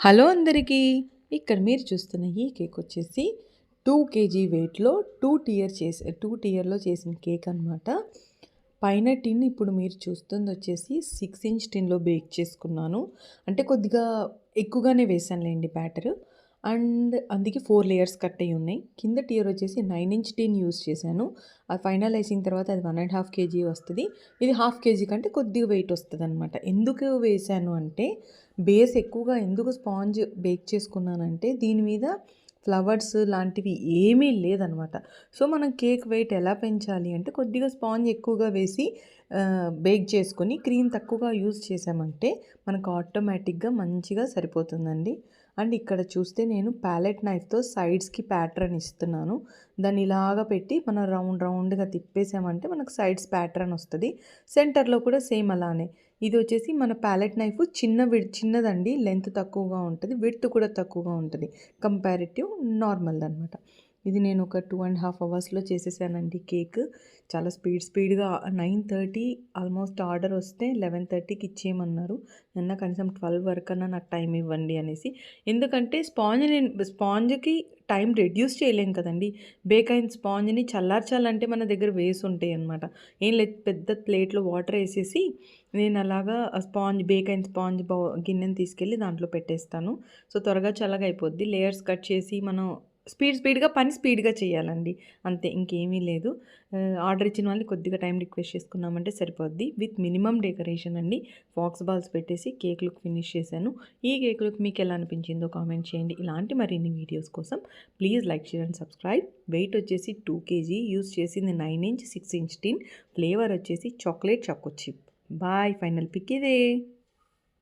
Hello అందరికీ! ఇక్కడ మీరు చూస్తున్న ఈ కేక్ వచ్చేసి 2 కేజీ వెయిట్‌లో 2 టియర్‌లో చేసిన కేక్ అనమాట. పైన టిన్ ఇప్పుడు మీరు చూస్తుందొచ్చేసి 6 ఇంచ్ టిన్‌లో బేక్ చేసుకున్నాను. అంటే కొద్దిగా ఎక్కువగానే వేశానులెండి బ్యాటరు. అండ్ అందుకే 4 లేయర్స్ కట్ అయ్యి ఉన్నాయి. కింద టియర్ వచ్చేసి 9 ఇంచ్ టిన్ యూజ్ చేశాను. అది ఫైనలైజింగ్ తర్వాత అది 1 ½ కేజీ వస్తది. ఇది హాఫ్ కేజీ కంటే కొద్దిగా వెయిట్ వస్తదనమాట. ఎందుకు వేశాను అంటే బేస్ ఎక్కువగా ఎందుకు స్పాంజ్ బేక్ చేసుకున్నానంటే దీని మీద ఫ్లవర్స్ లాంటివి ఏమీ లేదనమాట. సో, మనం కేక్ వెయిట్ ఎలా పెంచాలి అంటే కొద్దిగా స్పాంజ్ ఎక్కువగా వేసి బేక్ చేసుకొని క్రీమ్ తక్కువగా యూజ్ చేసామంటే మనకు ఆటోమేటిక్‌గా మంచిగా సరిపోతుందండి. అండ్ ఇక్కడ చూస్తే నేను ప్యాలెట్ నైఫ్‌తో సైడ్స్‌కి ప్యాటర్న్ ఇస్తున్నాను. దాన్ని ఇలాగా పెట్టి మనం రౌండ్‌గా తిప్పేసామంటే మనకు సైడ్స్ ప్యాటర్న్ వస్తది. సెంటర్‌లో కూడా సేమ్ అలానే. ఇది వచ్చేసి మన ప్యాలెట్ నైఫ్ చిన్నదండి. లెంత్ తక్కువగా ఉంటది. విడ్త్ కూడా తక్కువగా ఉంటది. కంపారిటివ్ నార్మల్‌దనమాట. ఇది నేను ఒక 2½ అవర్స్‌లో చేసేసానండి కేక్. చాలా స్పీడ్‌గా 9:30 ఆల్మోస్ట్ ఆర్డర్ వస్తే 11:30కి ఇచ్చేయమన్నారు. నిన్న కనీసం 12 వరకన్నా నాకు టైం ఇవ్వండి అనేసి. ఎందుకంటే స్పాంజ్‌కి టైం రెడ్యూస్ చేయలేం కదండీ! బేక్ అయిన స్పాంజ్‌ని చల్లార్చాలంటే మన దగ్గర వేస్ ఉంటాయన్నమాట. ఏం లేదు పెద్ద ప్లేట్‌లో వాటర్ ఏసేసి నేను అలాగా బేక్ అయిన స్పాంజ్ గిన్నెని తీసుకెళ్ళి దాంట్లో పెట్టేస్తాను. సో, త్వరగా చల్లగా అయిపోద్ది. లేయర్స్ కట్ చేసి మనం స్పీడ్‌గా చేయాలండి. అంతే ఇంకేమీ లేదు. ఆర్డర్ ఇచ్చిన వాళ్ళని కొద్దిగా టైం రిక్వెస్ట్ చేసుకున్నామంటే సరిపోద్ది. విత్ మినిమమ్ డెకరేషన్ అండి. ఫాక్స్ బాల్స్ పెట్టేసి కేక్ లుక్ ఫినిష్ చేశాను. ఈ కేక్ లుక్ మీకెలా అనిపించిందో కామెంట్ చేయండి. ఇలాంటి మరిన్ని వీడియోస్ కోసం please like, share and subscribe. Weight వచ్చేసి 2 కేజీ. యూజ్ చేసింది 9 ఇంచ్, 6 ఇంచ్ టిన్. ఫ్లేవర్ వచ్చేసి chocolate choco chip. Bye. Final pick ఇదే.